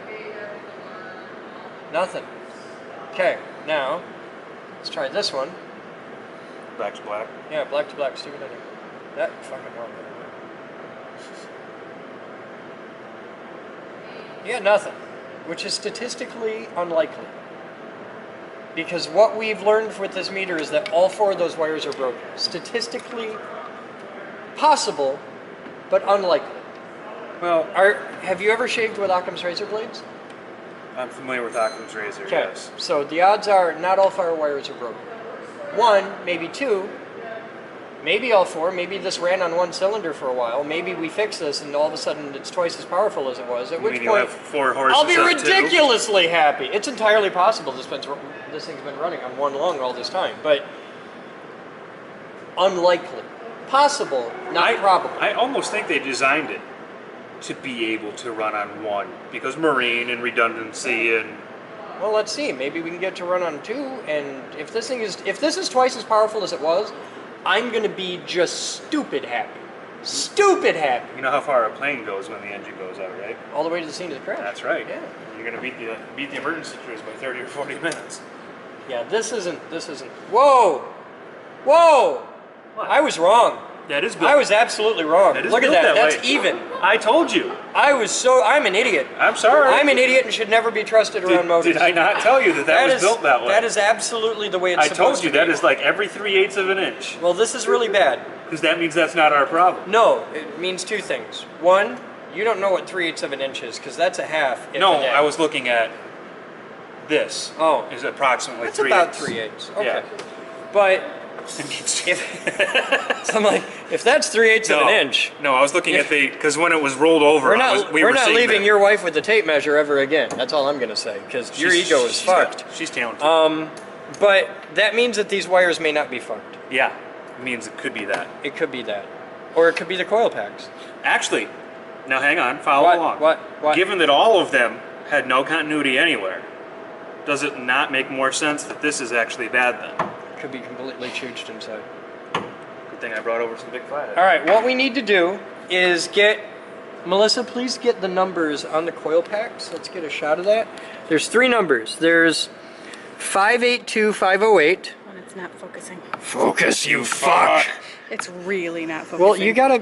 Nothing. Okay, now let's try this one. Black to black. Yeah, black to black. Stick it in there. That fucking wrong. Yeah, nothing. Which is statistically unlikely. Because what we've learned with this meter is that all 4 of those wires are broken. Statistically possible, but unlikely. Well, Have you ever shaved with Occam's razor blades? I'm familiar with Occam's razor. Okay, Yes. so the odds are not all fire wires are broken. 1, maybe 2, maybe all 4. Maybe this ran on 1 cylinder for a while. Maybe we fix this and all of a sudden it's twice as powerful as it was. At You which mean you'll point have 4 horses? I'll be up too? ridiculously happy. It's entirely possible this thing's been running on 1 lung all this time, but unlikely. Possible, not probable. I almost think they designed it to be able to run on 1 because marine and redundancy and. Well, let's see. Maybe we can get to run on 2, and if this is twice as powerful as it was, I'm going to be just stupid happy. Stupid happy. You know how far a plane goes when the engine goes out, right? All the way to the scene of the crash. That's right. Yeah. You're gonna beat the emergency crews by 30 or 40 minutes. Yeah, this isn't. Whoa! Whoa! What? I was wrong. That is built. I was absolutely wrong. That is Look at built that. that That's way. even. I told you. I'm an idiot. I'm sorry. I'm an idiot and should never be trusted around motors. Did I not tell you that was built that way? That is absolutely the way it's I supposed told you to be. that is like every 3/8 of an inch. Well, this is really bad. Because that means that's not our problem. No, it means 2 things. 1, you don't know what 3/8 of an inch is, because that's a half. if No, an inch. I was looking at this. Oh. Is approximately That's 3/8. about 3/8. Okay. Yeah. But It needs so I'm like, if that's 3/8 of an inch, No, I was looking at the because when it was rolled over, we're not we were not seeing leaving that. your wife with the tape measure ever again. That's all I'm gonna say, because your ego is she's got- fucked. She's talented. But that means that these wires may not be fucked. Yeah, it means it could be that. It could be that, or it could be the coil packs. Actually, now hang on, follow What? along. What? Given that all of them had no continuity anywhere, does it not make more sense that this is actually bad then? Could be completely chooched inside. Good thing I brought over some big flathead. All right, what we need to do is get Melissa. Please get the numbers on the coil packs. Let's get a shot of that. There's 3 numbers. There's 582508. And it's not focusing. Focus, you fuck. It's really not focusing. Well, you gotta.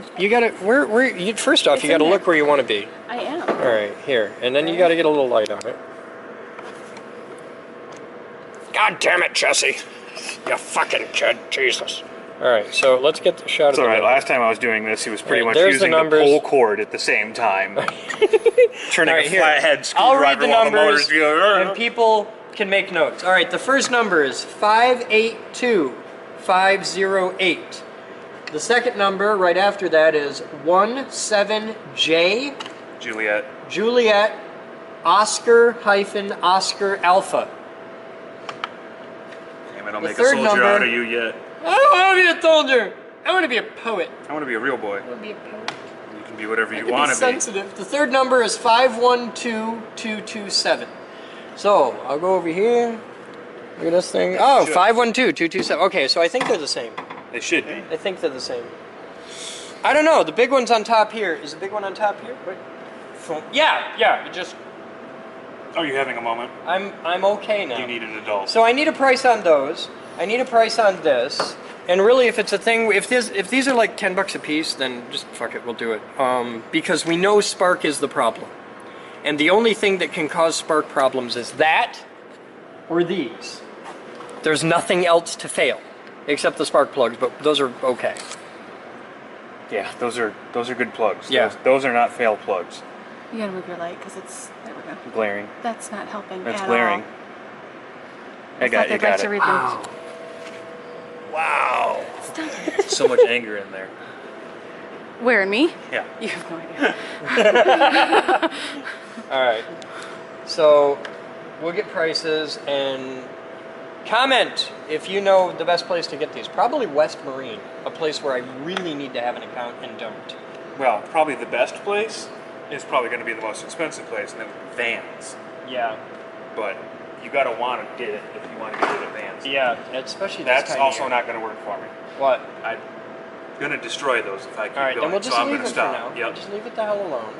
First off, It's you gotta in look there. where you want to be. I am. All right, here, and then you gotta get a little light on it. God damn it, Jesse! You fucking kid, Jesus! All right, so let's get the shot It's of all the right. numbers. Last time I was doing this, he was pretty Right, much there's the using the numbers. pull cord at the same time, turning All right, a here. flathead I'll read screwdriver the while the numbers, motors go. and people can make notes. All right, the first number is 582508. The second number right after that is 17J Juliet. Juliet Oscar Oscar Alpha. Damn it, I'll The make a third soldier number- out of you yet. I don't have you, soldier. I want to be a poet. I want to be a real boy. It would be a poet. You can be whatever I you can want be to be. sensitive. The third number is 512227. So I'll go over here. Look at this thing. Oh, Should. 512227. Okay, so I think they're the same. They should be. I think they're the same. I don't know. The big one's on top here. Is the big one on top here? Wait. Yeah. It just. Are you having a moment? I'm okay now. You need an adult. So I need a price on those. I need a price on this. And really, if it's a thing, if these are like $10 a piece, then just fuck it, we'll do it. Because we know spark is the problem, and the only thing that can cause spark problems is that, or these. There's nothing else to fail, except the spark plugs, but those are okay. Yeah, those are good plugs. Yeah. Those are not fail plugs. You gotta move your light because it's. There we go. Glaring. That's not helping. That's at glaring. All. I got thought you. they'd like Got to it. reboot. Wow. Stop it. So much anger in there. Where, me? Yeah. You have no idea. All right. So we'll get prices and comment if you know the best place to get these. Probably West Marine, a place where I really need to have an account and don't. Well, probably the best place is probably going to be the most expensive place, and then Vans. Yeah. But you got to want to get it if you want to get it at Vans. Yeah, especially this That's time also of year. not going to work for me. What? I'm going to destroy those if I keep All right, going. then we'll just so I'm leave going it to for stop. now. Yep. We'll just leave it the hell alone,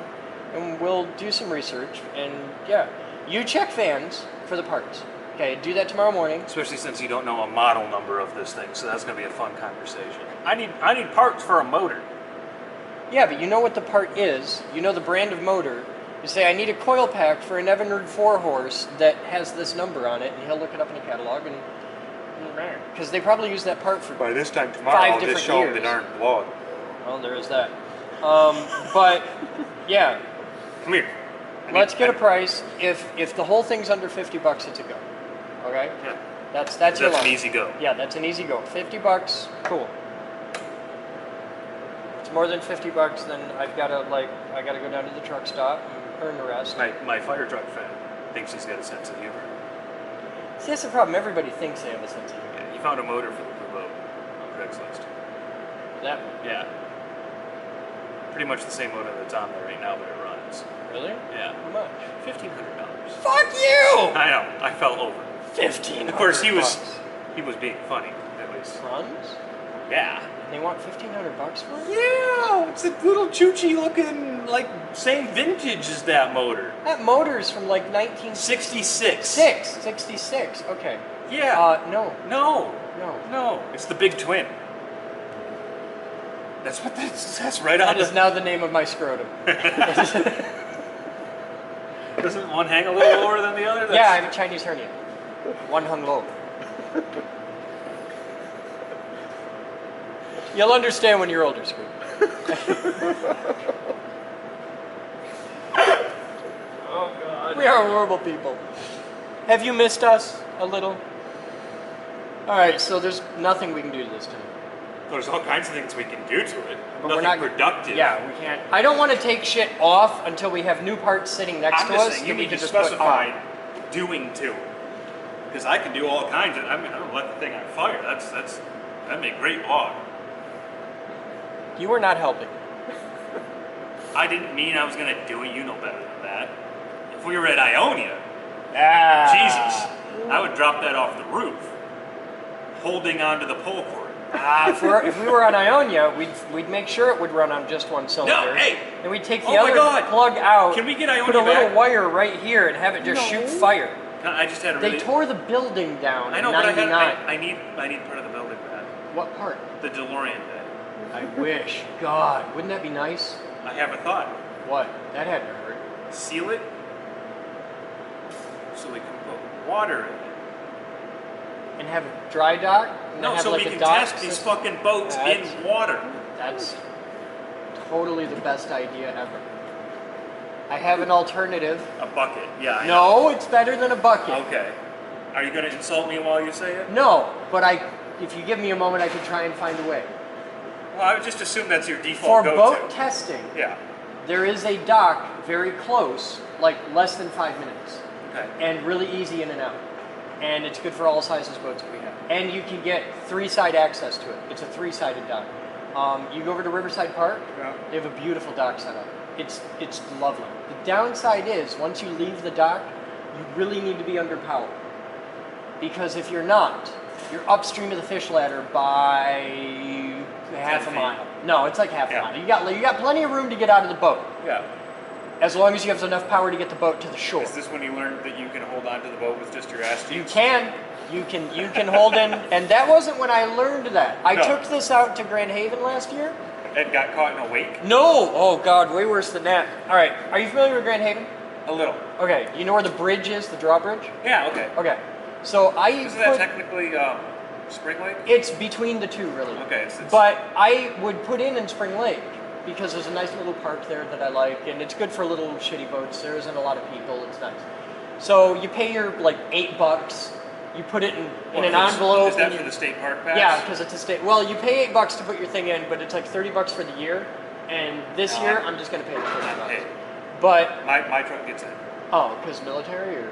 and we'll do some research. And yeah, you check Vans for the parts. Okay, do that tomorrow morning. Especially since you don't know a model number of this thing, so that's going to be a fun conversation. I need parts for a motor. Yeah, but you know what the part is. You know the brand of motor. You say, I need a coil pack for an Evinrude 4-horse that has this number on it, and he'll look it up in the catalog, and because they probably use that part for. By this time tomorrow, 5 I'll just different show them the years. darn blog. Well, there is that. But yeah, Come here. let's get a price. If the whole thing's under $50, it's a go. Okay. Yeah. That's That's your an line. easy go. Yeah, that's an easy go. $50, cool. If it's more than $50, then I gotta go down to the truck stop and earn the rest. My fire truck fan thinks he's got a sense of humor. See, that's the problem. Everybody thinks they have a sense of humor. Yeah, he found a motor for the blue boat on Craigslist. That Yeah. Pretty much the same motor that's on there right now, but it runs. really? Yeah. How much? $1,500. Fuck you! I know. I fell over. 15. Of course, he was being funny, at least. Runs? Yeah. And they want $1,500 for it? Yeah, it's a little choochy looking, like, same vintage as that motor. That motor's from like 1966. 66. Okay. Yeah. No. No. No. No. It's the big twin. That's what that says right on That is the... now the name of my scrotum. Doesn't one hang a little lower than the other? Yeah, I have a Chinese hernia. One hung low. You'll understand when you're older, Screw. Oh, God. We are horrible people. Have you missed us a little? Alright, so there's nothing we can do to this tonight. There's all kinds of things we can do to it. But Nothing we're not productive. Yeah, we can't. I don't want to take shit off until we have new parts sitting next I'm to just us. saying, you that we need can to just put specify on. doing to. Because I can do all kinds of... I mean, I don't let the thing on fire. That'd make great blog. You were not helping. I didn't mean I was going to do it. You know better than that. If we were at Ionia, Jesus, I would drop that off the roof, holding onto the pull cord. If we were on Ionia, we'd make sure it would run on just one cylinder. No, hey! Then we'd take the Oh my other God! plug out. Can we get Ionia put a little back? wire right here and have it just shoot fire. No, I just had a They really... tore the building down I know, in but 99. I need part of the building back. What part? The DeLorean bed. I wish. God, wouldn't that be nice? I have a thought. What? That had to hurt. Seal it so we can put water in it. And have a dry dock? And No, then have so like we a can dock test these system? fucking boats That's- in water. That's totally the best idea ever. I have an alternative. A bucket. Yeah, I know. No, it's better than a bucket. Okay. Are you going to insult me while you say it? No, but if you give me a moment, I could try and find a way. Well, I would just assume that's your For default go-to. boat testing, Yeah. there is a dock very close, like less than 5 minutes, Okay. and really easy in and out. And it's good for all sizes boats that we have. And you can get 3-side access to it. It's a 3-sided dock. You go over to Riverside Park. Yeah. They have a beautiful dock set up. It's lovely. The downside is once you leave the dock, you really need to be under power. Because if you're not, you're upstream of the fish ladder by half a 10 mile. No, it's like half Yeah. a mile. You got plenty of room to get out of the boat, Yeah. as long as you have enough power to get the boat to the shore. Is this when you learned that you can hold on to the boat with just your ass You cheeks? can. You can hold in, and that wasn't when I learned that. I No. took this out to Grand Haven last year. It got caught in a wake? No! Oh God, way worse than that. All right, are you familiar with Grand Haven? A little. Okay, you know where the bridge is, the drawbridge? Yeah, okay. Okay, so I Isn't that put, technically Spring Lake? it's between the two really. Okay, it's But I would put in Spring Lake because there's a nice little park there that I like, and it's good for little shitty boats. There isn't a lot of people. It's nice. So you pay your like $8. You put it in an envelope. Is that and for you- the state park pass? Yeah, because it's a state. Well, you pay $8 to put your thing in, but it's like $30 for the year. And this No, year, I'm just gonna pay the $30. Hey, But my truck gets in. oh, because military or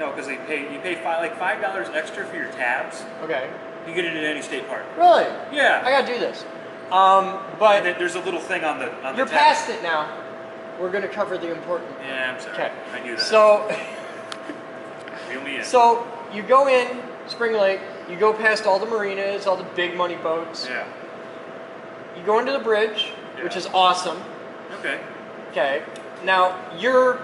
No, because you pay like $5 extra for your tabs. okay, You get it at any state park. really? Yeah. I gotta do this. But And then there's a little thing on the you're tab. past it now. We're gonna cover the important. Yeah, I'm sorry. Okay. I knew that. So, Reel me in. so you go in Spring Lake. You go past all the marinas, all the big money boats. Yeah. You go into the bridge, which Yeah. is awesome. Okay. Okay. Now you're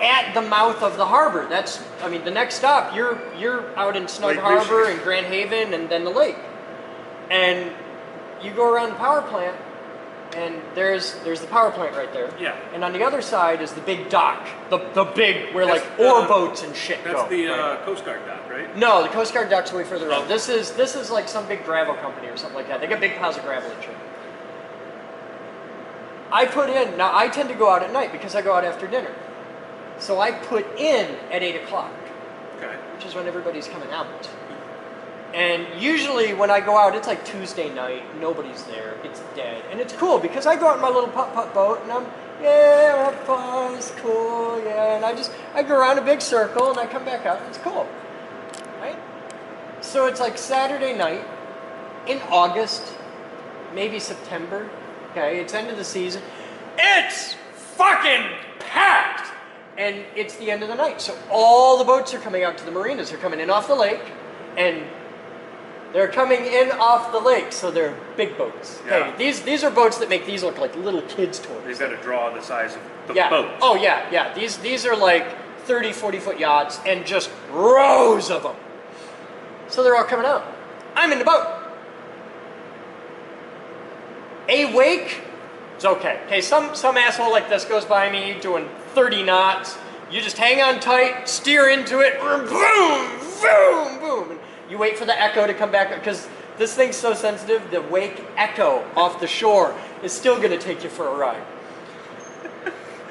at the mouth of the harbor. The next stop, you're out in Snug Lake Harbor Michigan. and Grand Haven and then the lake. And you go around the power plant and there's the power plant right there. Yeah. And on the other side is the big dock. The big where That's like the- ore boats and shit That's go. the right? Coast Guard dock, right? No, the Coast Guard dock's way further Oh. out. This is like some big gravel company or something like that. They got big piles of gravel and shit. I tend to go out at night because I go out after dinner. So I put in at 8 o'clock, Okay. which is when everybody's coming out. And usually when I go out, it's like Tuesday night, nobody's there, it's dead. And it's cool because I go out in my little putt-putt boat and I have fun, it's cool, yeah. And I go around a big circle and I come back out, it's cool, right? So it's like Saturday night in August, maybe September, okay, it's end of the season. It's fucking packed! And it's the end of the night, so all the boats are coming out to the marinas. They're coming in off the lake, and they're coming in off the lake, so they're big boats. Yeah. Okay, these are boats that make these look like little kids' toys. They've got to draw the size of the Yeah. boat. Oh yeah. These are like 30, 40-foot yachts, and just rows of them. So they're all coming out. I'm in the boat. A wake, it's okay. Okay, some asshole like this goes by me doing 30 knots. You just hang on tight, steer into it, boom, boom, boom. And you wait for the echo to come back, because this thing's so sensitive, the wake echo off the shore is still gonna take you for a ride.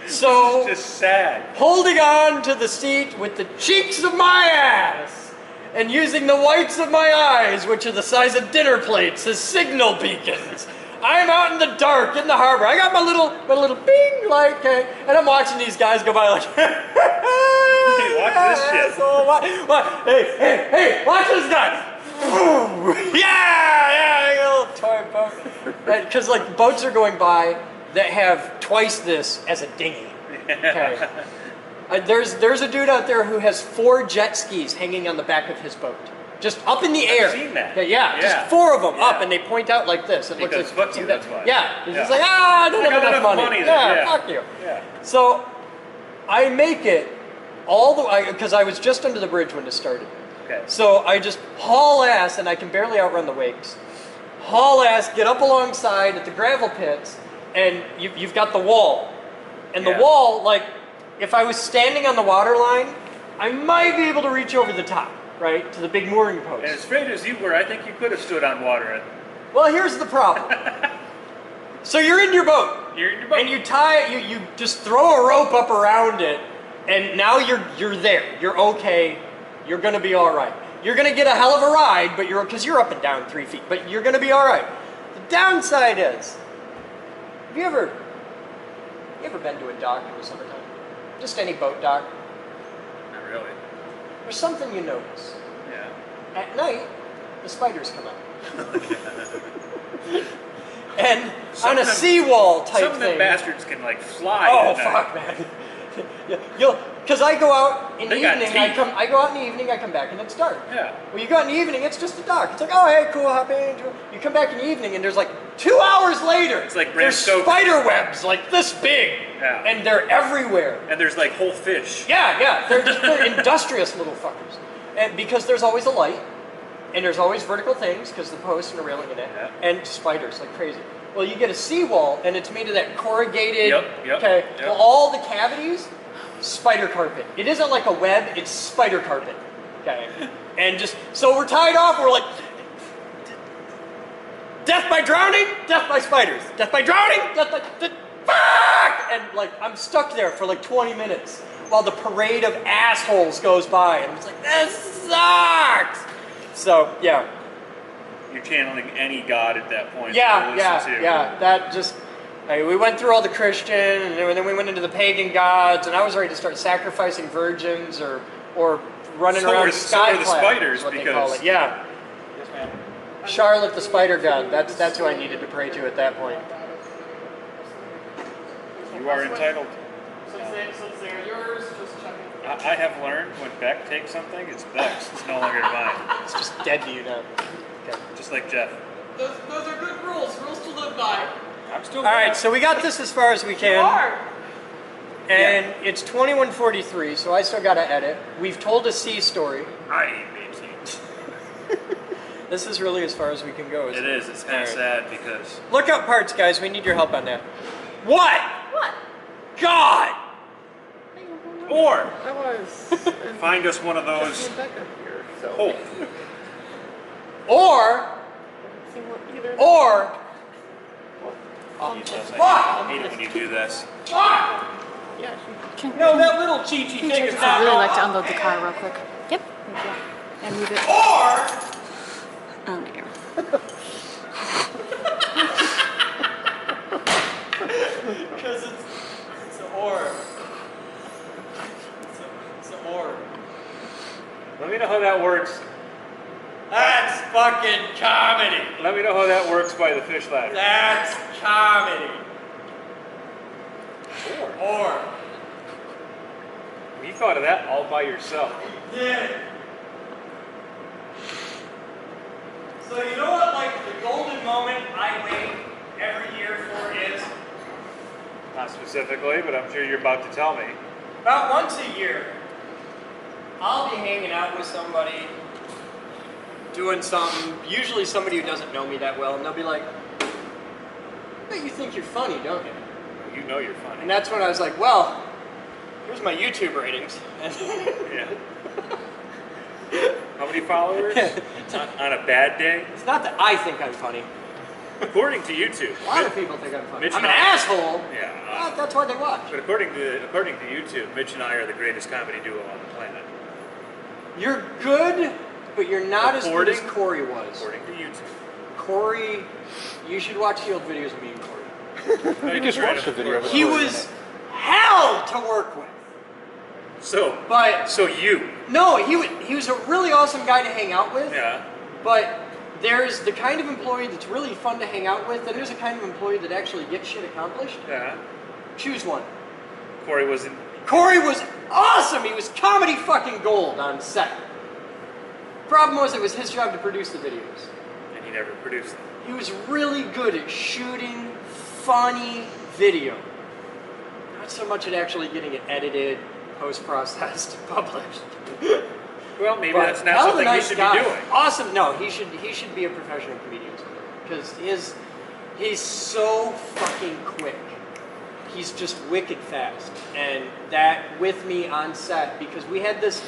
So, It's just sad. holding on to the seat with the cheeks of my ass and using the whites of my eyes, which are the size of dinner plates, as signal beacons. I'm out in the dark in the harbor. I got my little bing light, okay, and I'm watching these guys go by like, hey, watch this shit. Hey, watch this guy. Yeah, a little toy boat. Because like boats are going by that have twice this as a dinghy. Okay. There's a dude out there who has 4 jet skis hanging on the back of his boat. Just up in the air. seen that. Yeah, Yeah. just 4 of them Yeah. up, and they point out like this. It looks Because like fuck you, that's why. Yeah, it's Yeah. just like, I don't I have got enough enough money. money then, Yeah, yeah. fuck you. Yeah. So I make it all the way, because I was just under the bridge when it started. Okay. So I just haul ass, and I can barely outrun the wakes. Haul ass, get up alongside at the gravel pits, and you've got the wall. And the Yeah. wall, like, if I was standing on the water line, I might be able to reach over the top, right, to the big mooring post. And as straight as you were, I think you could have stood on water. And Well, here's the problem. So you're in your boat. you're in your boat. And you tie it, you just throw a rope up around it, and now you're there. You're okay. You're gonna be all right. You're gonna get a hell of a ride, but because you're up and down 3 feet, but you're gonna be all right. The downside is, have you ever been to a dock in the summertime? Just any boat dock. Not really. There's something you notice. Yeah. At night, the spiders come out. and Some on a of them- seawall type Some of them thing. bastards can like fly. Oh at night. fuck, man! Yeah, because I go out in the They got evening. teeth. I go out in the evening. I come back and it's dark. Yeah. Well, you go out in the evening. It's just a dock. It's like, oh hey, cool, hop in. You come back in the evening and there's like 2 hours later. It's like Bram there's Stoker. spider webs like this big, Yeah. and they're everywhere. And there's like whole fish. Yeah, they're industrious little fuckers. And because there's always a light, and there's always vertical things because the posts and the railing in it, Yeah. and spiders like crazy. Well, you get a seawall, and it's made of that corrugated. Yep, Okay. yep. Well, all the cavities, spider carpet. It isn't like a web; it's spider carpet. Okay. And just so we're tied off. We're like, death by drowning, death by spiders, death by drowning, death by fuck, and like I'm stuck there for like 20 minutes while the parade of assholes goes by, and I'm just like, this sucks. So yeah. You're channeling any god at that point. Yeah, to listen to. That just. We went through all the Christian, and then we went into the pagan gods, and I was ready to start sacrificing virgins or running So around are- so are the skyclad, spiders, is what they call because- it. Yeah. Yes, ma'am. Charlotte the spider god. That's who I needed to pray to at that point. You are entitled. Since they're yours, just checking. I have learned when Beck takes something, it's Beck's. It's no longer mine. It's just dead to you now. Okay. Just like Jeff. Those are good rules to live by. I'm still. All right, so we got this as far as we You can, are. and it's 21:43, so I still got to edit. We've told a sea story. I ain't bitchy. This is really as far as we can go. It isn't is. It's kind of All sad because Lookout parts, guys. We need your help on that. What? What? God! or I was. find us one of those. Back up here, so. Oh, Or See what either. Or Jesus, Fuck! I hate it when you do this. fuck! Yeah. No, that little cheat thing is not. I'd really like to unload the car real quick. Yep. Thank you. And move it. Or Oh, dear. because it's an or. It's an or. Let me know how that works. That's fucking comedy. Let me know how that works by the fish ladder. That's comedy. Or. You thought of that all by yourself. Did. So you know what, like the golden moment I wait every year for is Not specifically, but I'm sure you're about to tell me. about once a year. I'll be hanging out with somebody, doing something. Usually somebody who doesn't know me that well, and they'll be like, "I bet you think you're funny, don't you?" You know you're funny. And that's when I was like, "Well, here's my YouTube ratings." Yeah. How many followers? on a bad day? It's not that I think I'm funny. According to YouTube. A lot of people think I'm funny. Mitch I'm an and I- asshole. Yeah. Well, that's why they watch. But according to YouTube, Mitch and I are the greatest comedy duo on the planet. You're good, but you're not as good as According- Corey was. According to YouTube. Corey, you should watch the old videos of me and Corey. You just watched a video of it. He was hell to work with. So you. No, he was a really awesome guy to hang out with. Yeah. But there's the kind of employee that's really fun to hang out with, and there's a kind of employee that actually gets shit accomplished. Yeah. Choose one. Corey wasn't. Corey was awesome. He was comedy fucking gold on set. Problem was, it was his job to produce the videos. And he never produced them. He was really good at shooting funny video. Not so much at actually getting it edited, post-processed, published. Well, maybe But that's not hell of a something nice he should guy. be doing. Awesome. No, he should be a professional comedian because he's so fucking quick. He's just wicked fast, and that with me on set because we had this.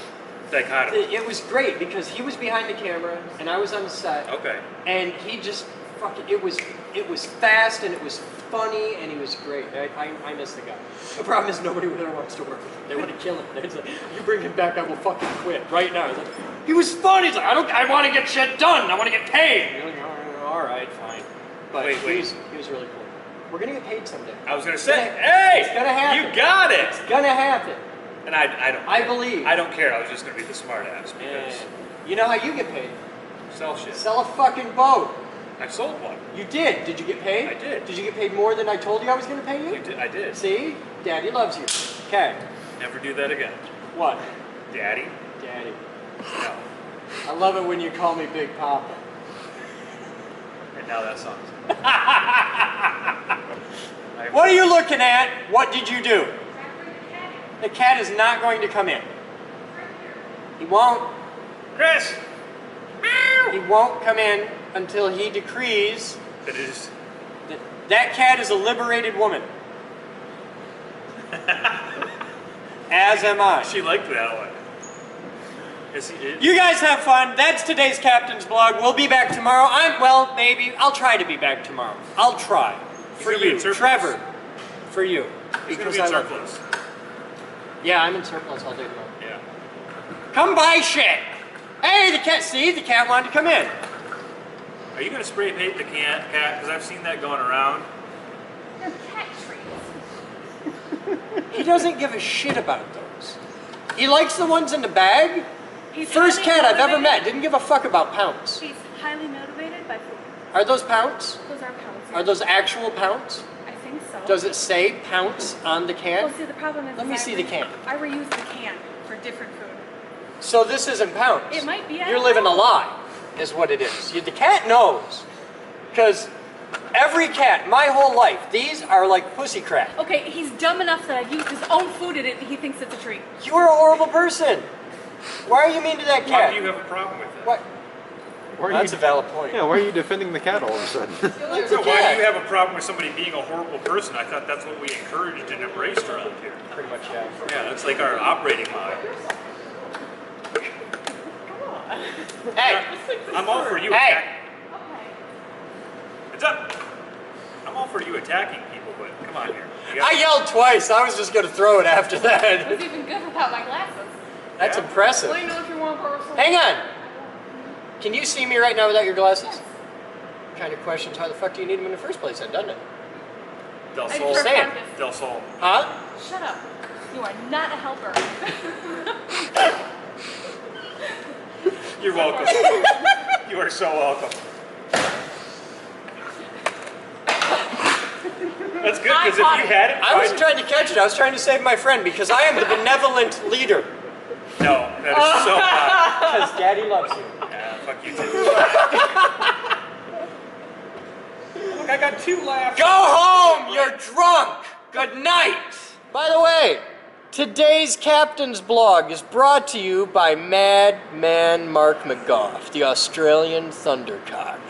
Dichotomy. It was great because he was behind the camera and I was on the set. Okay. And he just fucking it was fast and it was funny and he was great. I miss the guy. The problem is nobody ever wants to work with him. They want to kill him. It's like, you bring him back, I will fucking quit right now. He's like, he was funny. He's like, I want to get shit done. I want to get paid. You're like, all right, fine. But Wait. he was really cool. We're gonna get paid someday. I was gonna say, It's gonna happen. you got it. It's gonna happen. And I don't. I believe. I don't care. I was just gonna be the smart ass And because you know how you get paid? sell shit. Sell a fucking boat. I sold one. You did. Did you get paid? I did. Did you get paid more than I told you I was going to pay you? I did. See? Daddy loves you. Okay. Never do that again. What? Daddy? Daddy. No. I love it when you call me Big Papa. And now that song's. What are you looking at? What did you do? The cat is not going to come in. He won't. Chris! He won't come in until he decrees It is. that that cat is a liberated woman. As am I. She liked that one. You guys have fun. That's today's Captain's Blog. We'll be back tomorrow. Maybe. I'll try to be back tomorrow. I'll try. For gonna be you. in surplus? Trevor. For you. He's going to Because be in I love surplus. you. Yeah, I'm in surplus all day tomorrow. Yeah. Come buy shit! Hey, the cat, see? The cat wanted to come in. Are you going to spray paint the cat? Because I've seen that going around. They're cat treats. He doesn't give a shit about those. He likes the ones in the bag. He's First highly cat I've ever motivated. met. Didn't give a fuck about pounds. He's highly motivated by food. Are those pounds? Those are pounds. Are those actual pounds? I think so. Does it say pounts on the Well, can? see, the problem is Let me I see the can. I reuse the can for different food. So this isn't pounds. It might be, I You're don't living a know. lie, is what it is. The cat knows. Because every cat, my whole life, these are like pussy crap. Okay, he's dumb enough that I've used his own food in it and he thinks it's a treat. You're a horrible person. Why are you mean to that Why cat? do you have a problem with that? What? Why are That's you, a valid point. yeah, why are you defending the cat all of a sudden? It's So a why cat. do you have a problem with somebody being a horrible person? I thought that's what we encouraged and embraced around here. Pretty much, yeah. Yeah, that's like our operating model. Hey! I'm all for you Hey! attacking. It's up. I'm all for you attacking people, but come on here. You I gotta- yelled twice. I was just going to throw it after It that. was even good without my glasses. That's Yeah. impressive. Let me know if you want personal. Hang on. Can you see me right now without your glasses? Kind of questions how the fuck do you need them in the first place then, doesn't it? Del I Sol. prefer Sam. focus. Del Sol. Huh? Shut up. You are not a helper. You're welcome. You are so welcome. That's good, because if you had it, I wasn't trying to catch it. I was trying to save my friend because I am the benevolent leader. No, that is so bad. Because Daddy loves you. Yeah, fuck you too. Look, I got 2 laughs. Go home! You're drunk! Good night! By the way, today's Captain's Blog is brought to you by Madman Mark McGough, the Australian Thundercock.